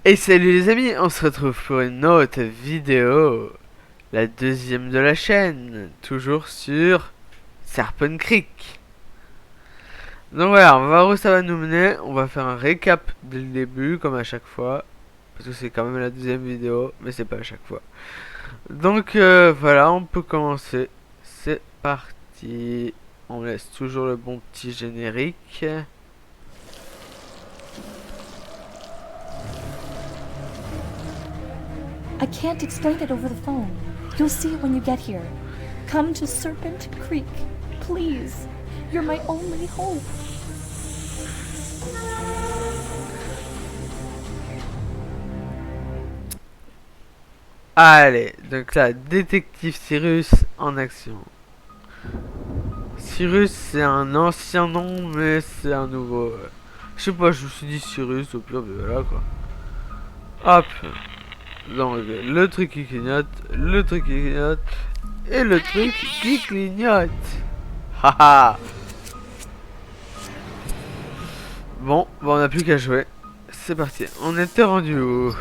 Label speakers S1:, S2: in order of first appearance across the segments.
S1: Et salut les amis, on se retrouve pour une autre vidéo, la deuxième de la chaîne, toujours sur Serpent Creek. Donc voilà, on va voir où ça va nous mener, on va faire un récap dès le début, comme à chaque fois, parce que c'est quand même la deuxième vidéo, mais c'est pas à chaque fois. Donc voilà, on peut commencer, c'est parti, on laisse toujours le bon petit générique.
S2: I can't explain it over the phone. You'll see it when you get here. Come to Serpent Creek, please. You're my only hope.
S1: Allez, donc là, détective Cyrus en action. Cyrus, c'est un ancien nom, mais c'est un nouveau. Je sais pas, je me suis dit Cyrus, au pire, mais voilà quoi. Hop. Donc, le truc qui clignote, le truc qui clignote, et le truc qui clignote. Haha. Bon, on n'a plus qu'à jouer. C'est parti. On était rendu où?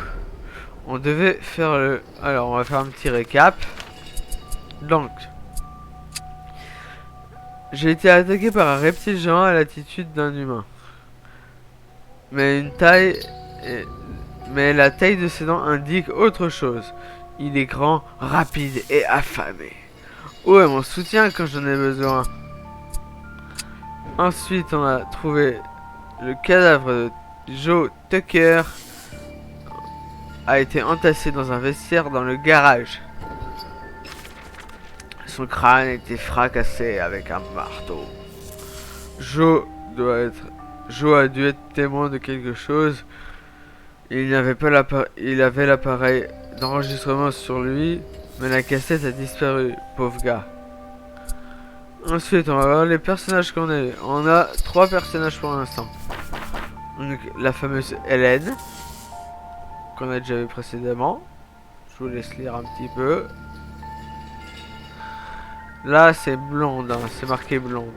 S1: On devait faire le... Alors, on va faire un petit récap. Donc, j'ai été attaqué par un reptile géant à l'attitude d'un humain. Mais la taille de ses dents indique autre chose. Il est grand, rapide et affamé. Où est mon soutien quand j'en ai besoin? Ensuite, on a trouvé le cadavre de Joe Tucker. A été entassé dans un vestiaire dans le garage. Son crâne était fracassé avec un marteau. Joe a dû être témoin de quelque chose. Il avait l'appareil d'enregistrement sur lui, mais la cassette a disparu, pauvre gars. Ensuite, on va voir les personnages qu'on a. On a 3 personnages pour l'instant. Donc, la fameuse Hélène, qu'on a déjà vu précédemment. Je vous laisse lire un petit peu. Là, c'est blonde, hein, c'est marqué blonde.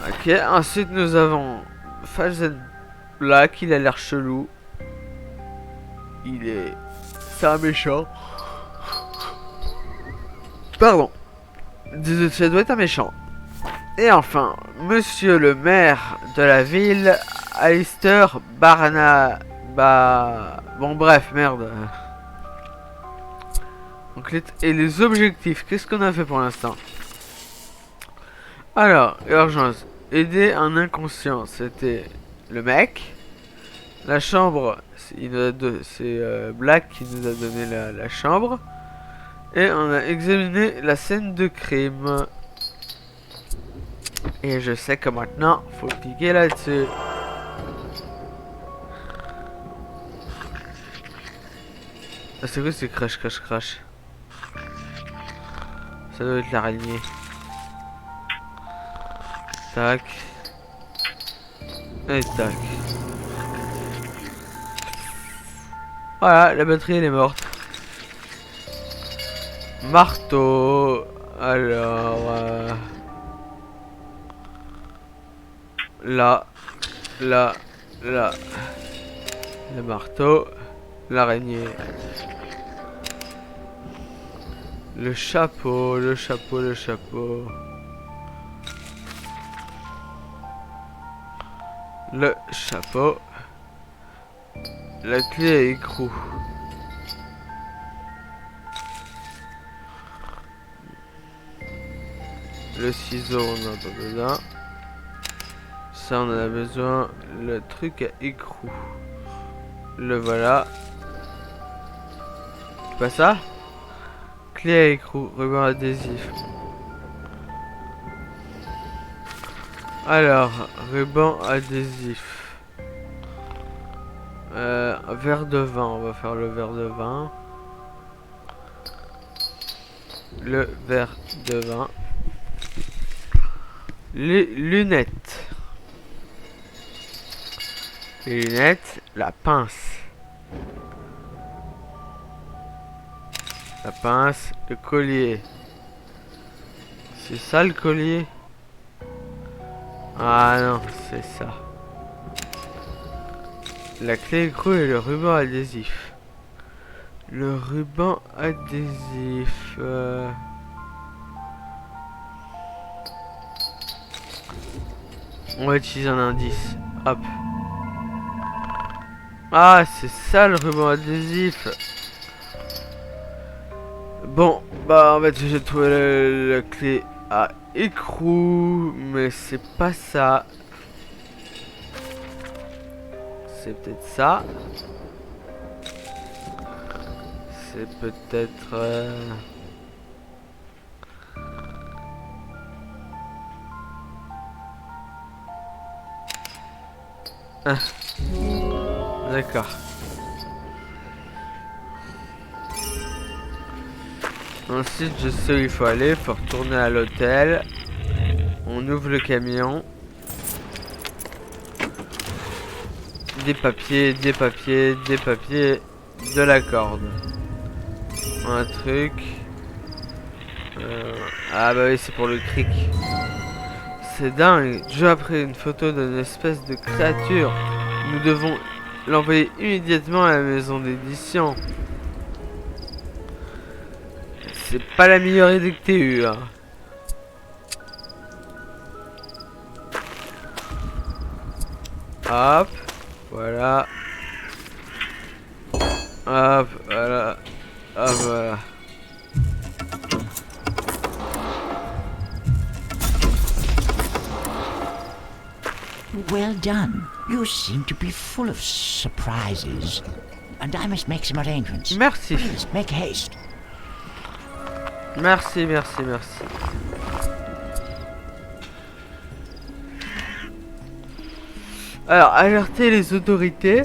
S1: Ok, ensuite nous avons Fazen Black, il a l'air chelou. C'est un méchant. Pardon. Ça doit être un méchant. Et enfin, monsieur le maire de la ville, Alistair Bon bref, merde. Donc, et les objectifs, qu'est-ce qu'on a fait pour l'instant? Alors, urgence. Aider un inconscient, c'était le mec. La chambre, c'est Black qui nous a donné la chambre. Et on a examiné la scène de crime. Et je sais que maintenant, faut cliquer là-dessus. Ah, c'est quoi ce crash, crash, crash? Ça doit être l'araignée. Tac. Et tac. Voilà, la batterie elle est morte. Marteau. Alors... là. Là. Là. Le marteau. L'araignée. Le chapeau. Le chapeau. Le chapeau. Le chapeau. La clé à écrou. Le ciseau, on en a pas besoin. Ça, on en a besoin. Le truc à écrou. Le voilà. C'est pas ça? Clé à écrou, ruban adhésif. Alors, ruban adhésif. Verre de vin, on va faire le verre de vin. Le verre de vin. Les lunettes. Les lunettes, la pince. La pince, le collier. C'est ça le collier? Ah non, c'est ça. La clé écrou et le ruban adhésif. Le ruban adhésif. On va utiliser un indice. Hop. Ah, c'est ça le ruban adhésif. Bon, bah en fait j'ai trouvé la clé à écrou, mais c'est pas ça. C'est peut-être ça. C'est peut-être... Ah. D'accord. Ensuite, je sais où il faut aller. Il faut retourner à l'hôtel. On ouvre le camion. Des papiers, des papiers, des papiers. De la corde. Un truc. Ah bah oui, c'est pour le cric. C'est dingue. Juste après une photo d'une espèce de créature. Nous devons l'envoyer immédiatement à la maison d'édition. C'est pas la meilleure idée que t'aies eue, hein. Hop, voilà. Hop, voilà. Hop, voilà.
S3: Well done. You seem to be full of surprises. And I must make some arrangements.
S1: Merci.
S3: Please, make haste.
S1: Merci, merci, merci. Alors, alerter les autorités.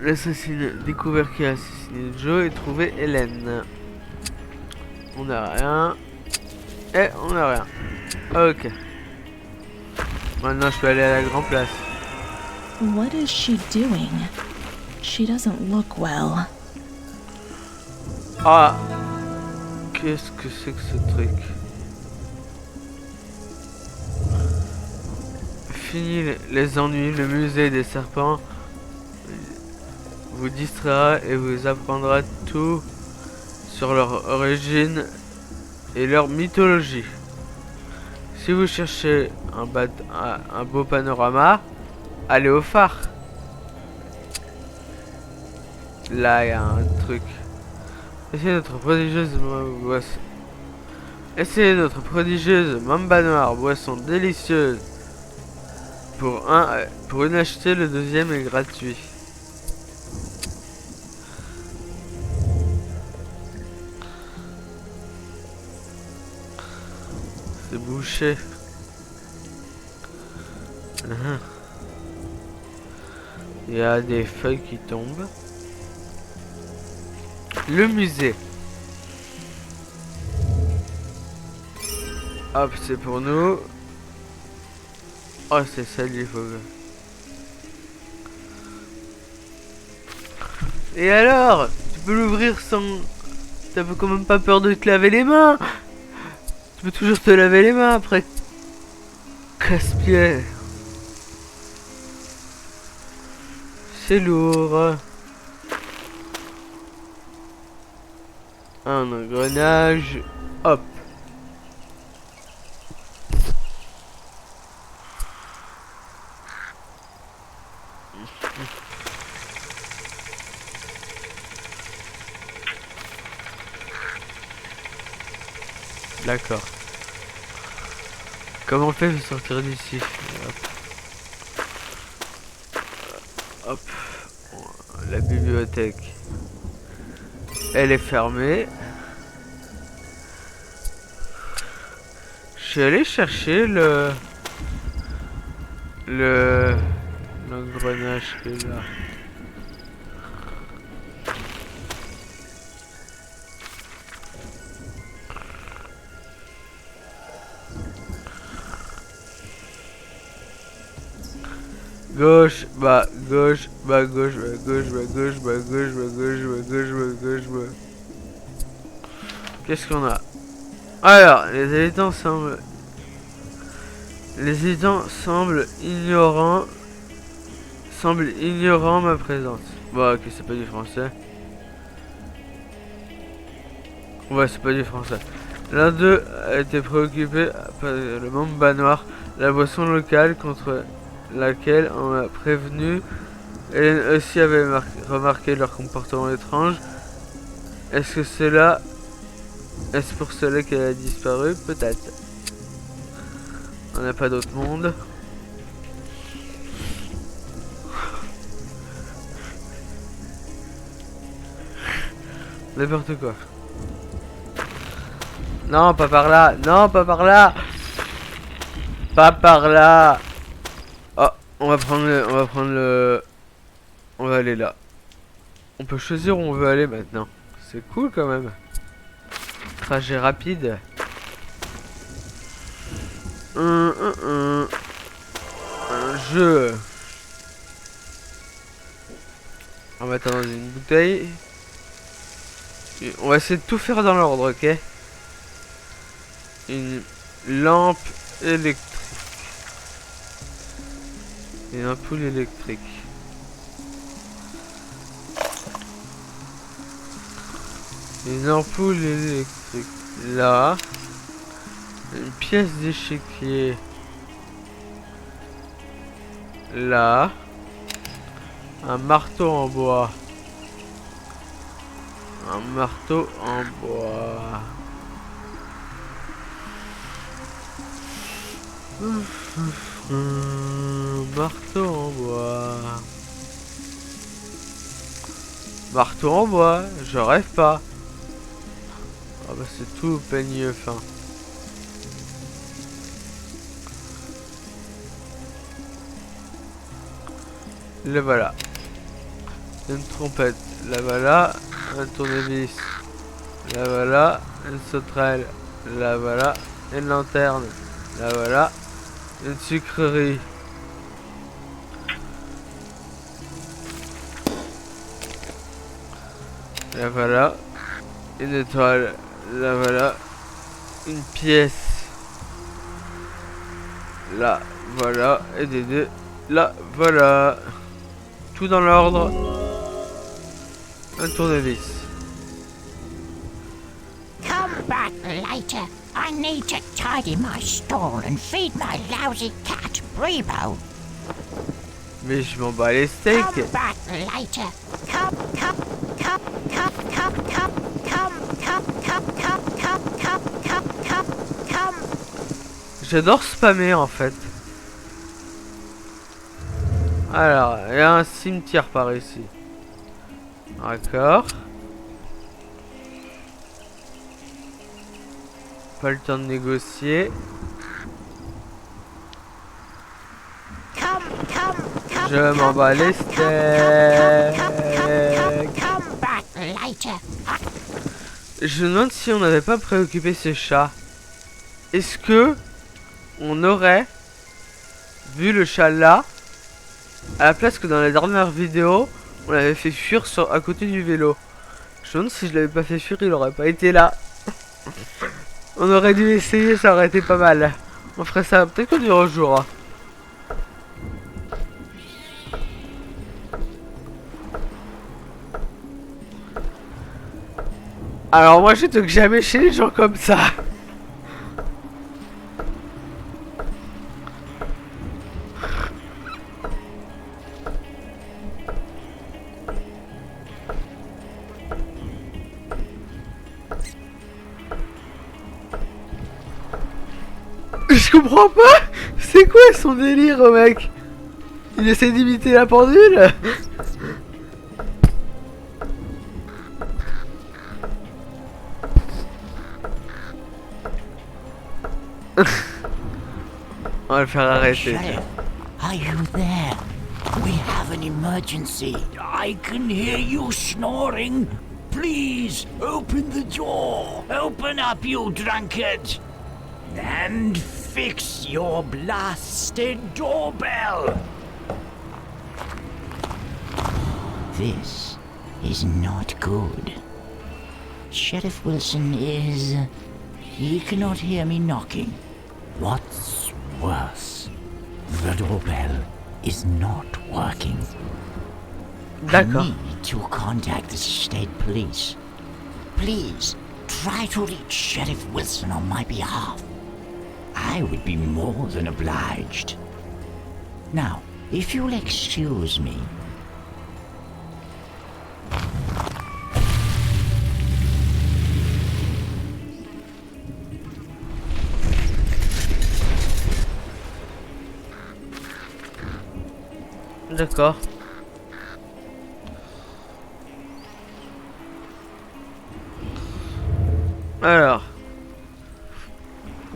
S1: L'assassin découvert qui a assassiné Joe et trouvé Hélène. On n'a rien. Et on n'a rien. Ok. Maintenant, je peux aller à la grande place.
S2: What is she doing? She doesn't look well.
S1: Ah. Qu'est-ce que c'est que ce truc? Fini les ennuis, le musée des serpents vous distraira et vous apprendra tout sur leur origine et leur mythologie. Si vous cherchez un beau panorama, allez au phare. Là, il y a un truc. Essayez notre prodigieuse mamba noire, boisson délicieuse. Pour une acheter, le deuxième est gratuit. C'est bouché. Il y a des feuilles qui tombent. Le musée. Hop, c'est pour nous. Oh, c'est ça qu'il faut. Et alors, tu peux l'ouvrir sans... T'as quand même pas peur de te laver les mains? Tu peux toujours te laver les mains après. Casse-pied. C'est lourd. Un engrenage. Hop. D'accord. Comment on fait de sortir d'ici? Hop. Hop. La bibliothèque. Elle est fermée. Je suis allé chercher l'engrenage qui est là. Gauche, bas, gauche, bas, gauche, bas, gauche, bas, gauche, bas, gauche, bas, gauche, bas, gauche, bas, gauche, bas. Qu'est-ce qu'on a? Alors, les habitants semblent Les habitants semblent ignorant ma présence. Bon, ok, c'est pas du français. Ouais, c'est pas du français. L'un d'eux a été préoccupé par le mamba noir, la boisson locale contre laquelle on a prévenu. Hélène aussi avait remarqué leur comportement étrange. Est-ce pour cela qu'elle a disparu? Peut-être. On n'a pas d'autre monde. N'importe quoi. Non, pas par là. Non, pas par là. Pas par là. Oh, on va prendre le... On va aller là. On peut choisir où on veut aller maintenant. C'est cool quand même. Trajet rapide. Un jeu. On va mettre dans une bouteille. Et on va essayer de tout faire dans l'ordre, ok? Une lampe électrique. Une ampoule électrique. Une ampoule électrique. Là. Une pièce d'échiquier. Là. Un marteau en bois. Un marteau en bois. Marteau en bois. Marteau en bois, je rêve pas. Ah bah c'est tout peigneux fin. Le voilà. Une trompette. La voilà. Un tournevis. La voilà. Une sauterelle. La voilà. Une lanterne. La voilà. Une sucrerie. La voilà. Une étoile. La voilà. Une pièce. La voilà. Et des deux. La voilà. Tout dans l'ordre. Un tournevis.
S3: Come back later. I need to tidy my stall and feed my lousy cat, Brebo.
S1: Mais je m'en bats les steaks.
S3: Come back later. Come.
S1: J'adore spammer en fait. Alors, il y a un cimetière par ici. D'accord. Pas le temps de négocier. Je m'en bats les steaks. Je me demande si on n'avait pas préoccupé ce chat. Est-ce que on aurait vu le chat là à la place que dans la dernière vidéo on l'avait fait fuir à côté du vélo? Je me demande si je l'avais pas fait fuir, il aurait pas été là. On aurait dû essayer, ça aurait été pas mal. On ferait ça peut-être qu'on y rejouera. Alors moi je toque jamais chez les gens comme ça. Je comprends pas. C'est quoi son délire, mec? Il essaie d'imiter la pendule. On va le faire arrêter.
S3: Sheriff, are you there? We have an emergency. I can hear you snoring. Please, open the door. Open up, you drunkard. And fix your blasted doorbell. This is not good. Sheriff Wilson is... He cannot hear me knocking. What's worse. The doorbell is not working. I
S1: D'accord.
S3: need to contact the state police. Please, try to reach Sheriff Wilson on my behalf. I would be more than obliged. Now, if you'll excuse me.
S1: D'accord. Alors.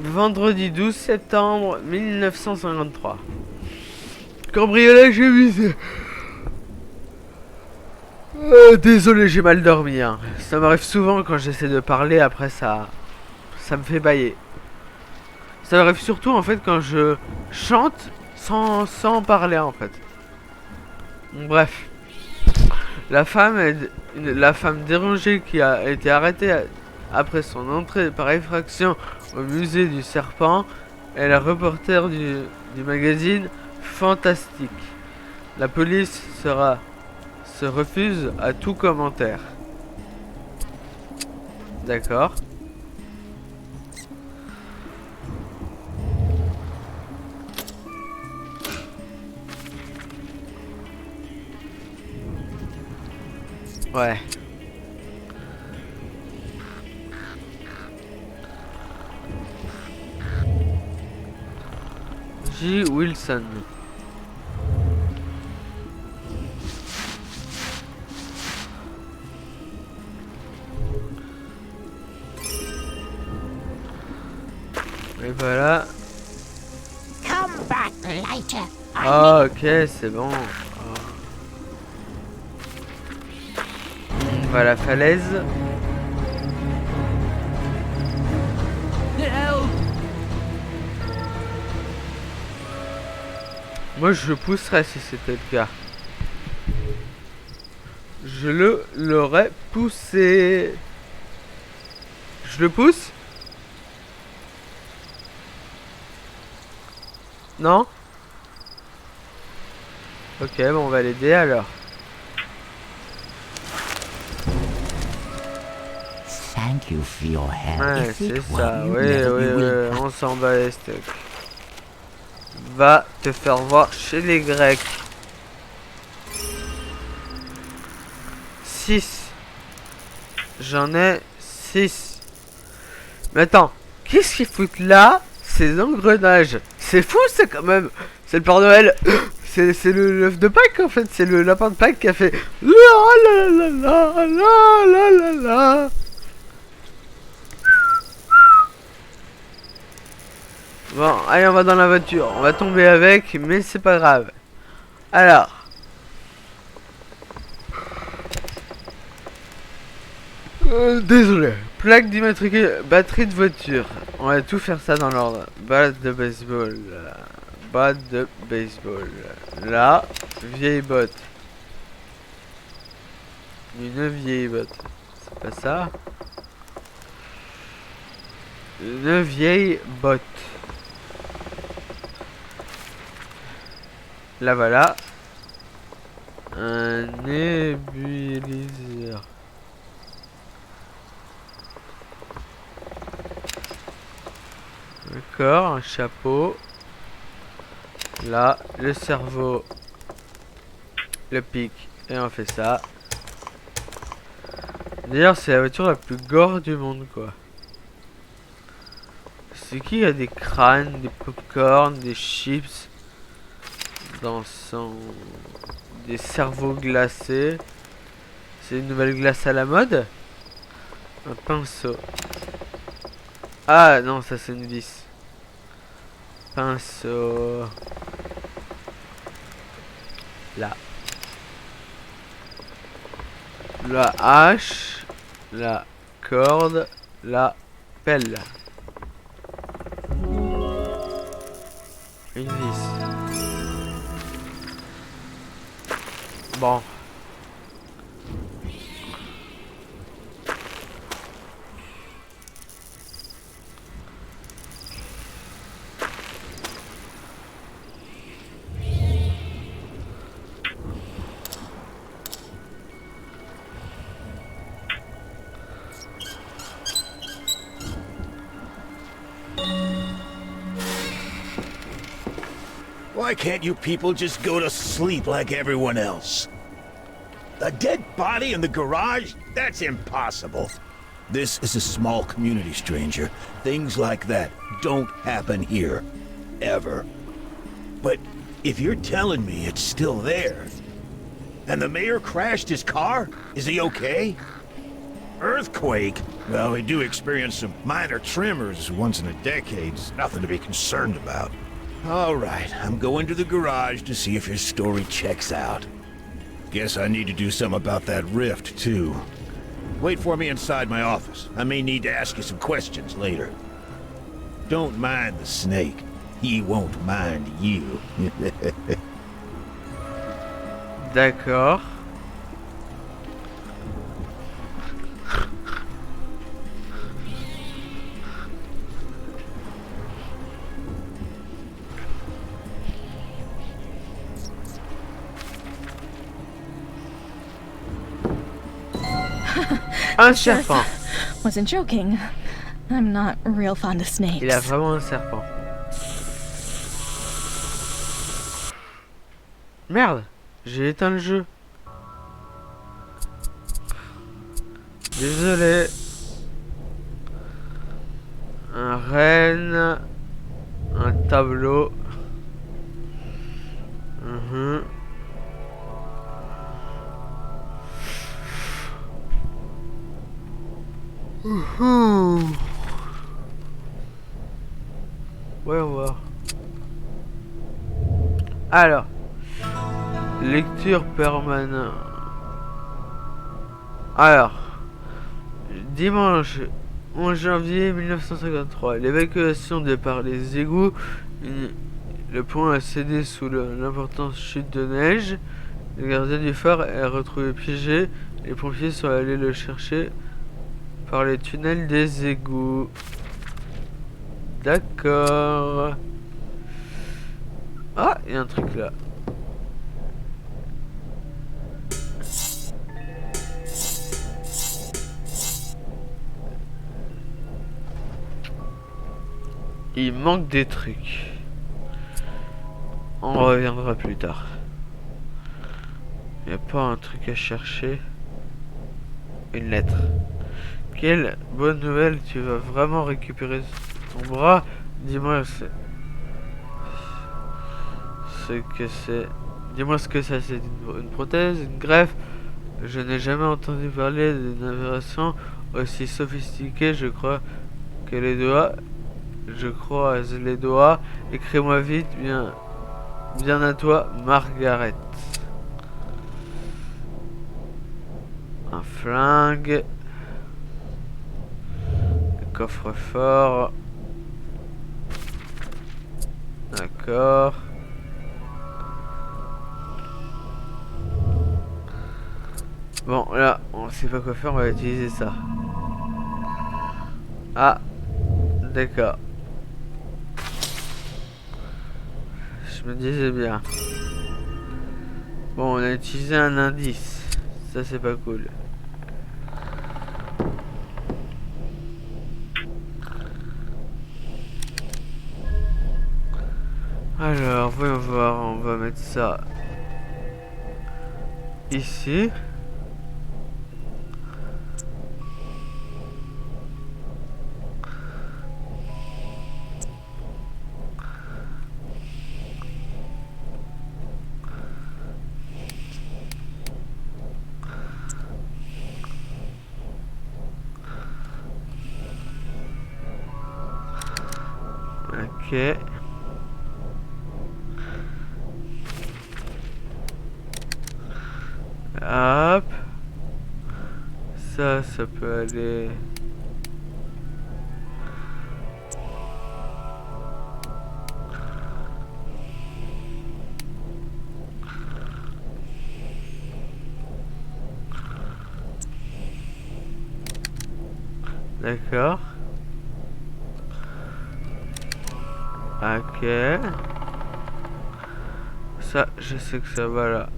S1: Vendredi 12 septembre 1953. Cambriolage visé. Désolé, j'ai mal dormi. Hein. Ça m'arrive souvent quand j'essaie de parler, après ça me fait bailler. Ça m'arrive surtout en fait quand je chante sans parler en fait. Bref. La femme dérangée qui a été arrêtée après son entrée par effraction au musée du serpent est la reporter du magazine Fantastique. La police se refuse à tout commentaire. D'accord. Ouais. J. Wilson. Et voilà.
S3: Come back later.
S1: Ah, ok, c'est bon. On va à la falaise.
S3: Help!
S1: Moi, je le pousserais si c'était le cas. Je l'aurais poussé. Je le pousse? Non? Ok, bon, on va l'aider alors.
S3: Thank you for your help.
S1: Ouais,
S3: If it
S1: c'est ça.
S3: weren't,
S1: Oui,
S3: never
S1: oui,
S3: you will
S1: oui. On s'en bat les steaks. Va te faire voir chez les Grecs. 6. J'en ai 6. Mais attends, qu'est-ce qu'ils foutent là? Ces engrenages. C'est fou, c'est quand même. C'est le Père Noël. C'est le l'œuf de Pâques en fait. C'est le lapin de Pâques qui a fait. La la la la la la la la. Bon, allez, on va dans la voiture. On va tomber avec, mais c'est pas grave. Alors. Désolé. Plaque d'immatricule, batterie de voiture. On va tout faire ça dans l'ordre. Batte de baseball. Batte de baseball. Là, vieille botte. Une vieille botte. C'est pas ça. Une vieille botte. Là voilà. Un nébuliseur. D'accord, un chapeau. Là, le cerveau. Le pic. Et on fait ça. D'ailleurs, c'est la voiture la plus gore du monde, quoi. C'est qui a des crânes, des popcorn, des chips dans son... des cerveaux glacés. C'est une nouvelle glace à la mode. Un pinceau. Ah non, ça c'est une vis. Pinceau. Là. La hache. La corde. La pelle. Une vis. Bon.
S3: Why can't you people just go to sleep like everyone else? A dead body in the garage? That's impossible. This is a small community, stranger. Things like that don't happen here. Ever. But if you're telling me it's still there, and the mayor crashed his car, is he okay? Earthquake? Well, we do experience some minor tremors once in a decade. It's nothing to be concerned about. All right, I'm going to the garage to see if your story checks out. Guess I need to do something about that rift, too. Wait for me inside my office. I may need to ask you some questions later. Don't mind the snake. He won't mind you.
S1: D'accord. Un serpent.
S2: Wasn't joking. I'm not real fond of snakes.
S1: Il a vraiment un serpent. Merde, j'ai éteint le jeu. Désolé. Un renne. Un tableau. Ouais, on va voir. Alors, lecture permanente. Alors, dimanche 11 janvier 1953, l'évacuation de par les égouts, le pont a cédé sous l'importante chute de neige. Le gardien du phare est retrouvé piégé. Les pompiers sont allés le chercher par les tunnels des égouts. D'accord. Ah, il y a un truc là. Il manque des trucs. On reviendra plus tard. Il n'y a pas un truc à chercher. Une lettre. Quelle bonne nouvelle, tu vas vraiment récupérer ton bras. Dis-moi ce que c'est. Dis-moi ce que ça c'est. Une prothèse, une greffe. Je n'ai jamais entendu parler d'une aberration aussi sophistiquée. Je crois que les doigts. Je croise les doigts. Écris-moi vite, bien à toi, Margaret. Un flingue. Coffre-fort. D'accord. Bon, là, on sait pas quoi faire, on va utiliser ça. Ah, d'accord. Je me disais bien. Bon, on a utilisé un indice. Ça, c'est pas cool. Alors, voyons voir, on va mettre ça ici. Ok. Hop. Ça peut aller. D'accord. Ok. Ça, je sais que ça va là.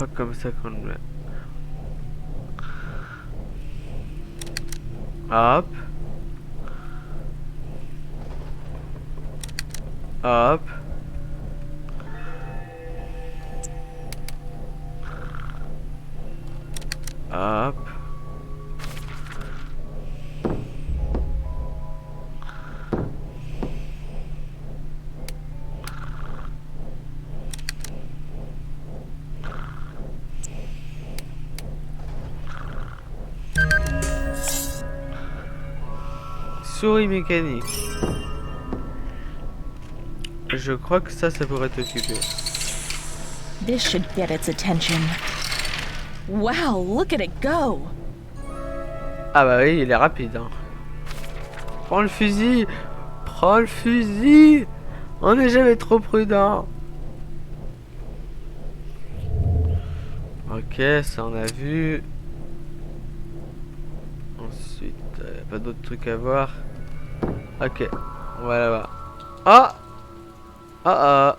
S1: pas comme ça qu'on le met. Hop. Hop. Hop. Souris mécanique. Je crois que ça pourrait t'occuper.
S2: This should get its attention. Wow, look at it go!
S1: Ah bah oui, il est rapide. Hein. Prends le fusil! Prends le fusil! On n'est jamais trop prudent. Ok, ça on a vu. Ensuite, pas d'autres trucs à voir. Ok, on va là-bas. Ah! Ah ah!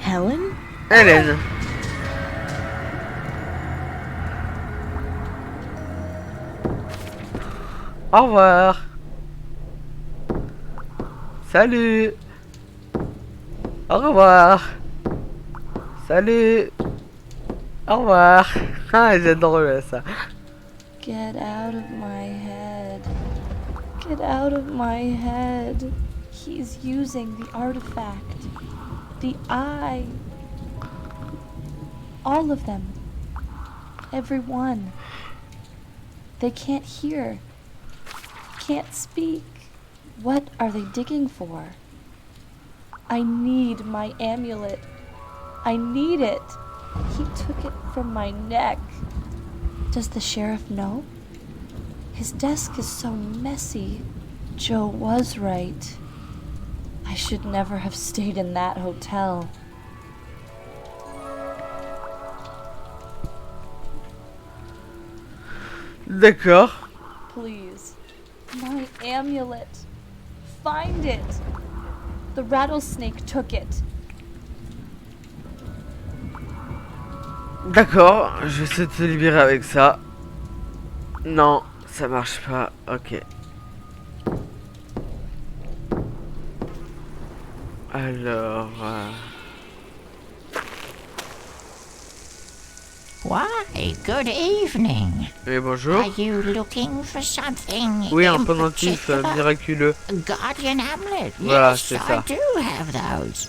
S2: Helen?
S1: Hélène! Au revoir! Salut! Au revoir! Salut! Au revoir! Ah, j'adore ça!
S2: Get out of my head. Get out of my head. He's using the artifact. The eye. All of them. Every one. They can't hear. Can't speak. What are they digging for? I need my amulet. I need it. He took it from my neck. Does the sheriff know? His desk is so messy. Joe was right. I should never have stayed in that hotel.
S1: D'accord.
S2: Please. My amulet. Find it. The rattlesnake took it.
S1: D'accord, je vais essayer de te libérer avec ça. Non, ça marche pas. Ok. Alors...
S3: Why, good evening.
S1: Oui, bonjour.
S3: Are you looking for something
S1: Oui, un
S3: in
S1: pendentif
S3: particular?
S1: miraculeux.
S3: Guardian amulet.
S1: Voilà,
S3: Yes,
S1: c'est
S3: I
S1: ça.
S3: do have those.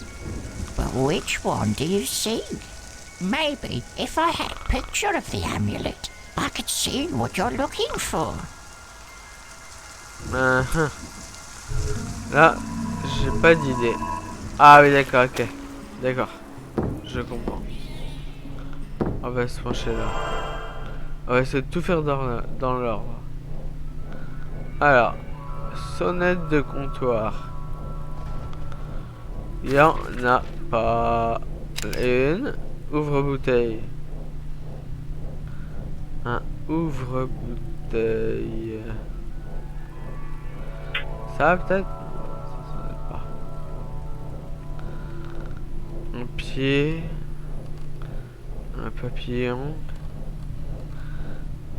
S3: But which one do you seek? Maybe if I had a picture of the amulet, I could see what you're looking for.
S1: Là, j'ai pas d'idée. Ah oui, d'accord, ok. D'accord. Je comprends. On va se pencher là. On va essayer de tout faire dans l'ordre. Alors, sonnette de comptoir. Il y en a pas une. Ouvre-bouteille. Un ouvre-bouteille. Ça peut-être? Ça sonne pas. Un pied. Un papillon.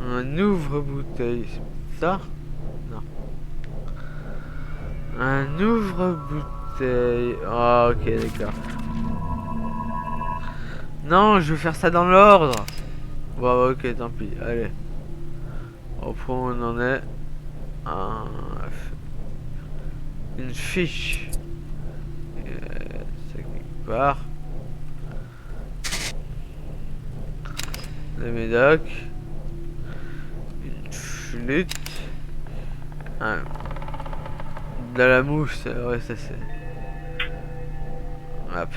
S1: Un ouvre-bouteille. C'est ça? Non. Un ouvre-bouteille. Oh, ok, d'accord. Non, je veux faire ça dans l'ordre. Bon, ok, tant pis. Allez. Au point où on en est. Une fiche. C'est quelque part. Le médoc. Une flûte. De la mousse. Ouais, ça c'est. Hop.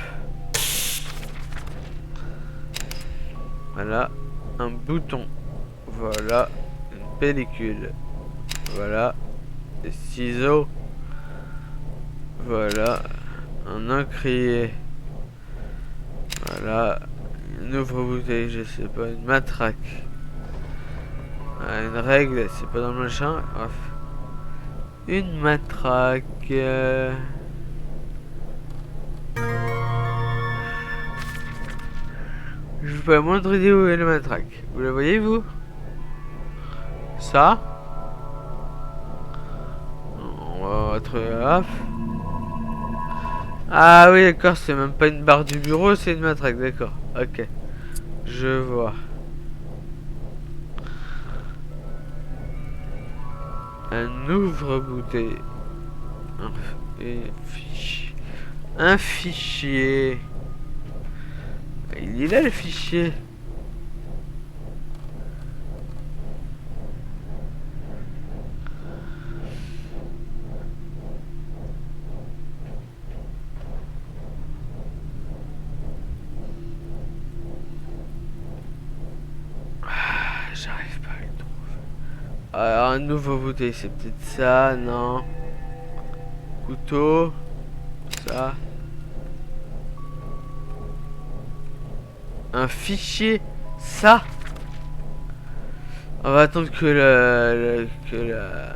S1: Voilà. Un bouton. Voilà. Une pellicule. Voilà. Des ciseaux. Voilà. Un encrier. Voilà. Une ouvre-bouteille, je sais pas. Une matraque. Une règle, c'est pas dans le machin. Bref. Une matraque. Je vous pas la moindre idée où est le matraque. Vous la voyez, vous? Ça? On va trouver. Hop. Ah oui, d'accord, c'est même pas une barre du bureau, c'est une matraque, d'accord. Ok. Je vois. Un ouvre-bouteille. Un fichier. Il est là le fichier. J'arrive pas à le trouver. Alors, un nouveau bouteille, c'est peut-être ça, non? Couteau. Ça. Un fichier. Ça. On va attendre que la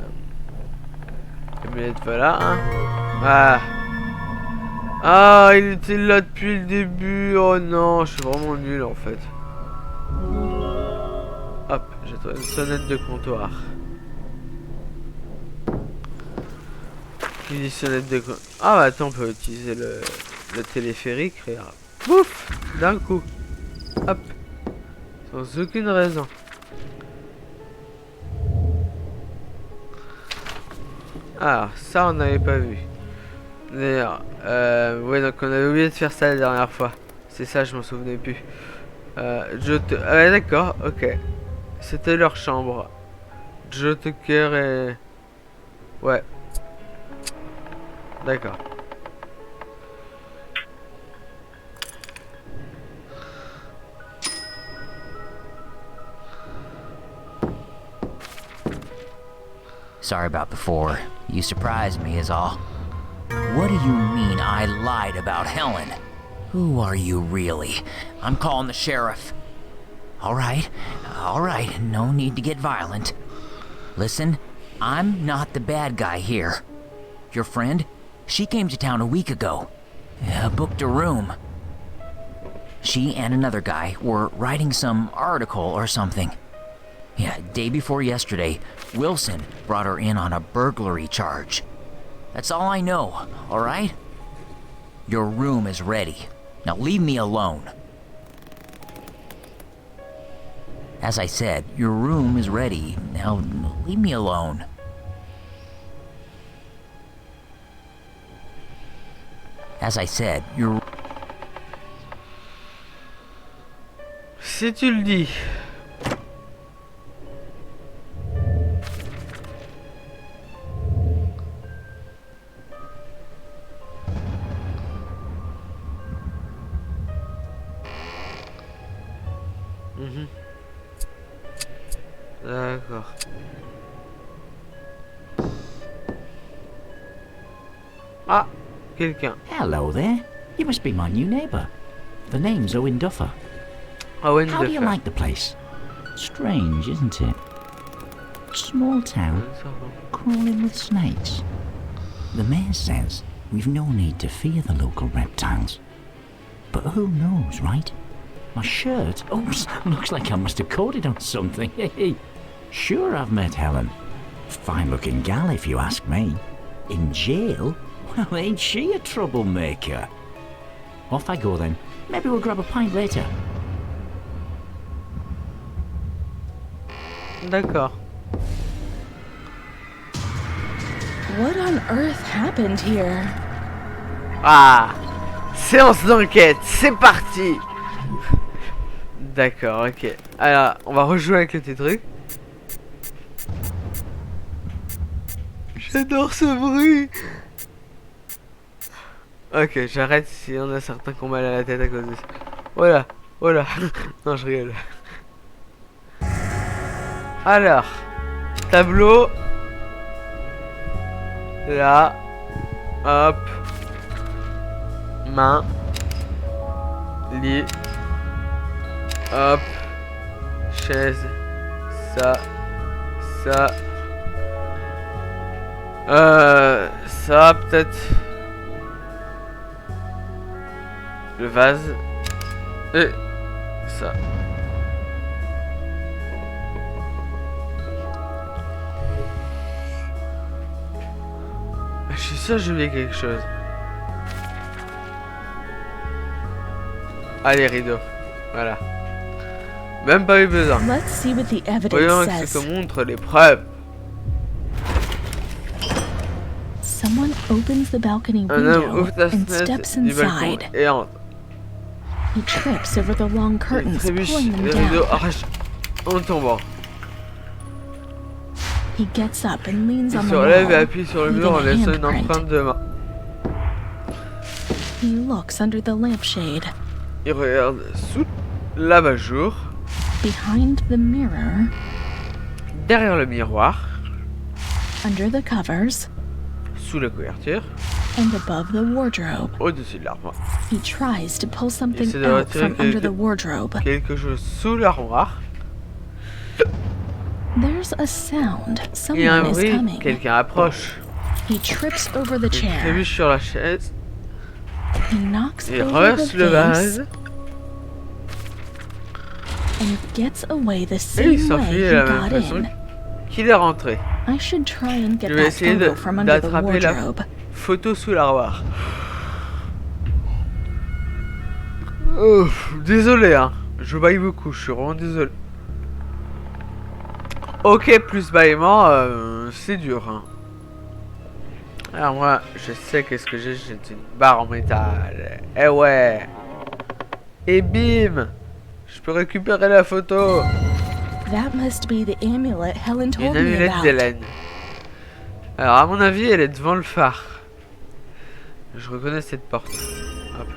S1: manette, voilà. Hein. Ah. Ah, il était là depuis le début. Oh non, je suis vraiment nul en fait. Hop, j'ai trouvé une sonnette de comptoir. Qui dit sonnette de comptoir? Ah bah attends, on peut utiliser le téléphérique. Regarde. Pouf, d'un coup. Hop. Sans aucune raison. Alors, ça on n'avait pas vu. D'ailleurs, ouais, donc on avait oublié de faire ça la dernière fois. C'est ça, je m'en souvenais plus. Ah ouais, d'accord, ok. C'était leur chambre. Joe Tucker et... Ouais. D'accord.
S3: Sorry about before. You surprised me is all. What do you mean I lied about Helen? Who are you really? I'm calling the sheriff. All right, no need to get violent. Listen, I'm not the bad guy here. Your friend, she came to town a week ago. Booked a room. She and another guy were writing some article or something. Yeah, day before yesterday, Wilson brought her in on a burglary charge. That's all I know, all right? Your room is ready. Now leave me alone. As I said, your room is ready. Now leave me alone. As I said, your...
S1: Si tu le dis. D'accord. Ah, quelqu'un.
S4: Hello there. You must be my new neighbour. The name's Owen Duffer.
S1: Owen
S4: How do you
S1: Duffer.
S4: like the place? Strange, isn't it? Small town, crawling with snakes. The mayor says we've no need to fear the local reptiles. But who knows, right? My shirt? Oops, looks like I must have caught it on something. Sure, I've met Helen. Fine-looking gal, if you ask me. In jail? Well, ain't she a troublemaker? Off I go then. Maybe we'll grab a pint later.
S1: D'accord.
S2: What on earth happened here?
S1: Ah, séance d'enquête, c'est parti. D'accord, ok. Alors, on va rejouer avec le petit truc. J'adore ce bruit. Ok, j'arrête si on a certains qui ont mal à la tête à cause de ça. Voilà, voilà. Non, je rigole. Alors, tableau. Là. Hop. Main. Lit. Hop. Chaise. Ça. Ça. Ça peut-être. Le vase. Et Ça. Je suis sûr que j'ai oublié quelque chose. Ah, les rideaux. Voilà. Même pas eu besoin.
S2: Let's see what the
S1: Voyons
S2: evidence
S1: ce que
S2: says.
S1: montrent les preuves.
S2: Someone opens the balcony
S1: Un homme
S2: window
S1: ouvre la
S2: and
S1: fenêtre
S2: steps
S1: du balcon
S2: inside.
S1: et entre.
S2: He trips over the long
S1: Il
S2: curtains,
S1: trébuche
S2: pulling them
S1: les rideaux
S2: down.
S1: arrachent en tombant.
S2: He gets up and leans
S1: Il
S2: on
S1: se
S2: the
S1: relève et
S2: wall,
S1: appuie sur le
S2: leaving
S1: mur en
S2: a
S1: laissant une
S2: handprint.
S1: empreinte de main.
S2: He looks under the lampshade.
S1: Il regarde sous l'abat-jour,
S2: Behind the mirror,
S1: derrière le miroir,
S2: under the covers,
S1: sous la couverture,
S2: and above the wardrobe.
S1: au-dessus de l'armoire.
S2: He tries to pull something
S1: essaie de
S2: out
S1: retirer
S2: from under the wardrobe.
S1: Quelque chose sous l'armoire.
S2: There's a sound.
S1: Il y a un
S2: Someone is
S1: bruit,
S2: coming.
S1: quelqu'un approche.
S2: He trips over the
S1: Il
S2: chair.
S1: trébuche sur la chaise,
S2: He knocks
S1: il
S2: over
S1: renverse
S2: the
S1: le
S2: vase
S1: vase
S2: and gets away the
S1: et il
S2: same way
S1: s'enfuit
S2: he
S1: de la même
S2: got
S1: façon
S2: in.
S1: qu'il est rentré.
S2: I should try and get
S1: Je vais
S2: that
S1: essayer
S2: photo from under the
S1: d'attraper la
S2: wardrobe.
S1: photo sous l'armoire. Oh, désolé hein, je baille beaucoup, je suis vraiment désolé. Ok, plus bâillement, c'est dur hein. Alors moi, je sais qu'est-ce que j'ai une barre en métal. Eh ouais. Et bim, je peux récupérer la photo.
S2: That must be the amulet Helen
S1: Une
S2: told me
S1: amulette
S2: about.
S1: d'Hélène. Alors à mon avis, elle est devant le phare. Je reconnais cette porte. Hop.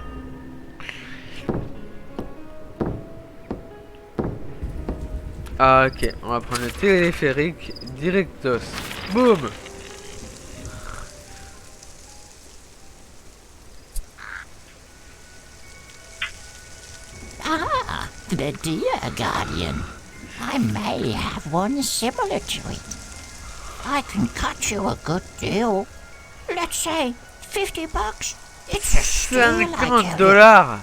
S1: Ah, ok, on va prendre le téléphérique directos. Boum.
S3: Ah, the deer guardian. I may have one similar to it. I can cut you a good deal. Let's say $50. It's a steal, I tell you.
S1: $50.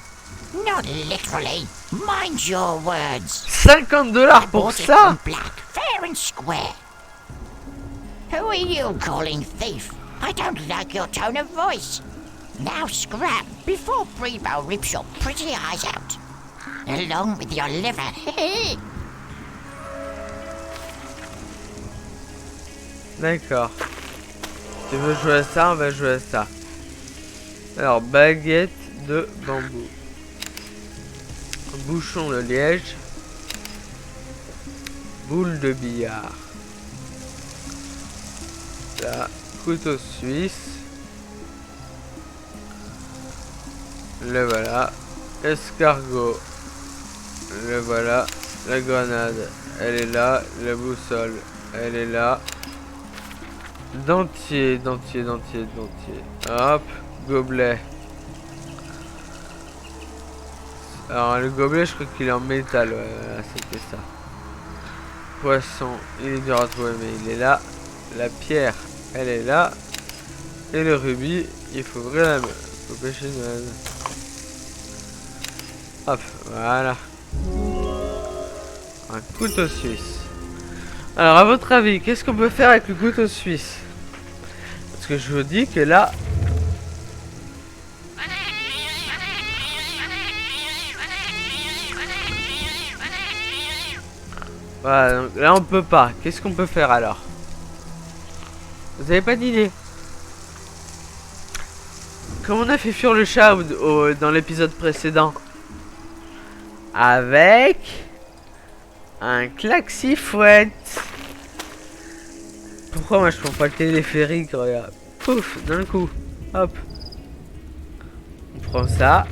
S3: Not literally. Mind your words.
S1: $50 pour
S3: Bought it
S1: ça?
S3: from Black, fair and square. Who are you calling thief? I don't like your tone of voice. Now scrap before Brebo rips your pretty eyes out. Along with your liver.
S1: D'accord. Tu veux jouer à ça? On va jouer à ça. Alors, baguette de bambou. Bouchon de liège. Boule de billard. Là, couteau suisse. Le voilà. Escargot. Le voilà. La grenade. Elle est là. La boussole. Elle est là. Dentier, dentier, dentier, dentier. Hop. Gobelet. Alors le gobelet, je crois qu'il est en métal. Ouais, voilà, c'était ça. Poisson, il est dur à trouver, mais il est là. La pierre, elle est là. Et le rubis, il faut ouvrir la main. Il faut pêcher une main. Hop, voilà. Un couteau suisse. Alors à votre avis, qu'est-ce qu'on peut faire avec le couteau suisse? Parce que je vous dis que là... Voilà, donc là on peut pas. Qu'est-ce qu'on peut faire alors? Vous avez pas d'idée? Comme on a fait fuir le chat dans l'épisode précédent. Avec... un klaxifouette. Pourquoi moi je prends pas le téléphérique? Regarde. Pouf, d'un coup. Hop. On prend ça.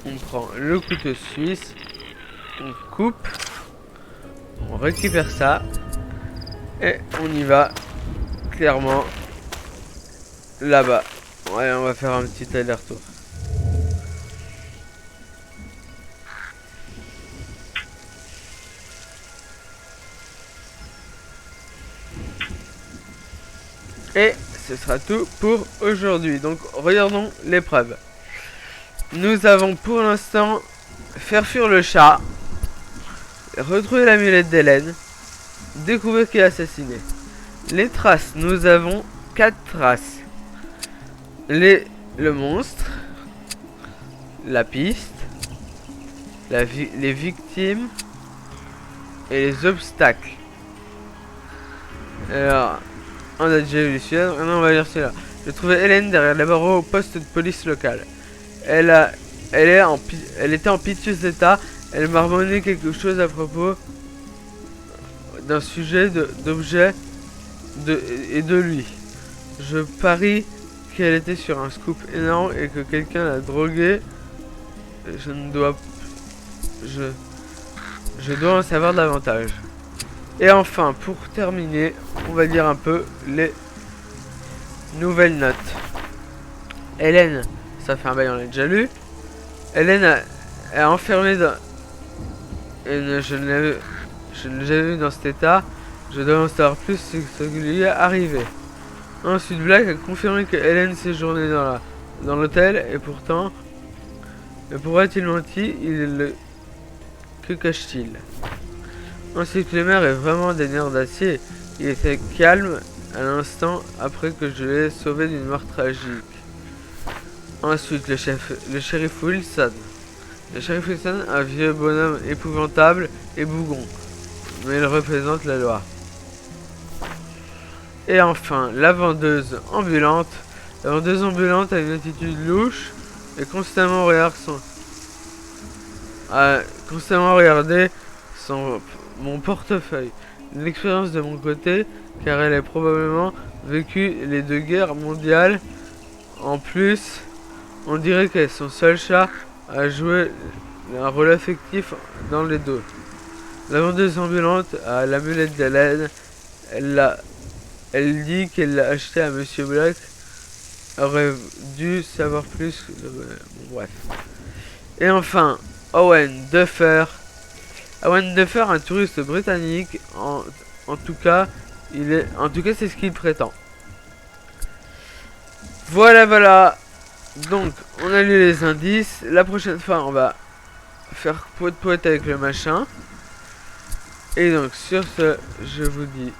S1: On prend le couteau suisse. On coupe. On récupère ça. Et on y va. Clairement. Là-bas. Ouais, on va faire un petit aller-retour. Et ce sera tout pour aujourd'hui. Donc regardons l'épreuve. Nous avons pour l'instant faire fuir le chat, retrouver l'amulette d'Hélène, découvrir qui a assassiné. Les traces, nous avons 4 traces. Le monstre, la piste, les victimes et les obstacles. Alors, on a déjà vu celui-là, maintenant on va lire celui-là. J'ai trouvé Hélène derrière les barreaux au poste de police local. Elle était en piteux état. Elle marmonnait quelque chose à propos d'un sujet, d'objet et de lui. Je parie qu'elle était sur un scoop énorme et que quelqu'un l'a droguée. Je dois en savoir davantage. Et enfin, pour terminer, on va dire un peu les nouvelles notes. Hélène, ça fait un bail, on l'a déjà lu. Hélène est enfermée dans... Et je ne l'ai jamais vu dans cet état. Je dois en savoir plus sur ce qui lui est arrivé. Ensuite, Black a confirmé que Hélène séjournait dans l'hôtel et pourtant... Mais pourquoi a-t-il menti? Que cache-t-il? Ensuite, le maire est vraiment des nerfs d'acier. Il était calme à l'instant après que je l'ai sauvé d'une mort tragique. Ensuite, le shérif Wilson. Le shérif Wilson, un vieux bonhomme épouvantable et bougon. Mais il représente la loi. Et enfin, la vendeuse ambulante. La vendeuse ambulante a une attitude louche et constamment regarder mon portefeuille. Une expérience de mon côté, car elle a probablement vécu les 2 guerres mondiales. En plus, on dirait qu'elle est son seul chat à jouer un rôle affectif dans les deux. La vendeuse ambulante a l'amulette d'Hélène. Elle dit qu'elle l'a acheté à Monsieur Black. Aurait dû savoir plus. Bon, bref. Et enfin, Owen Duffer. Owen Duffer, un touriste britannique. En tout cas, c'est ce qu'il prétend. Voilà. Donc, on a lu les indices. La prochaine fois, on va faire poète avec le machin. Et donc, sur ce, je vous dis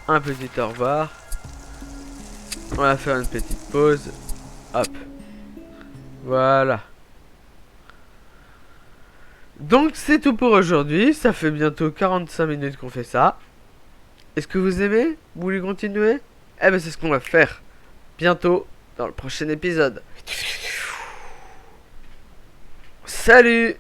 S1: un petit au revoir. On va faire une petite pause. Hop. Voilà. Donc, c'est tout pour aujourd'hui. Ça fait bientôt 45 minutes qu'on fait ça. Est-ce que vous aimez? Vous voulez continuer? Eh ben, c'est ce qu'on va faire bientôt dans le prochain épisode. Salut!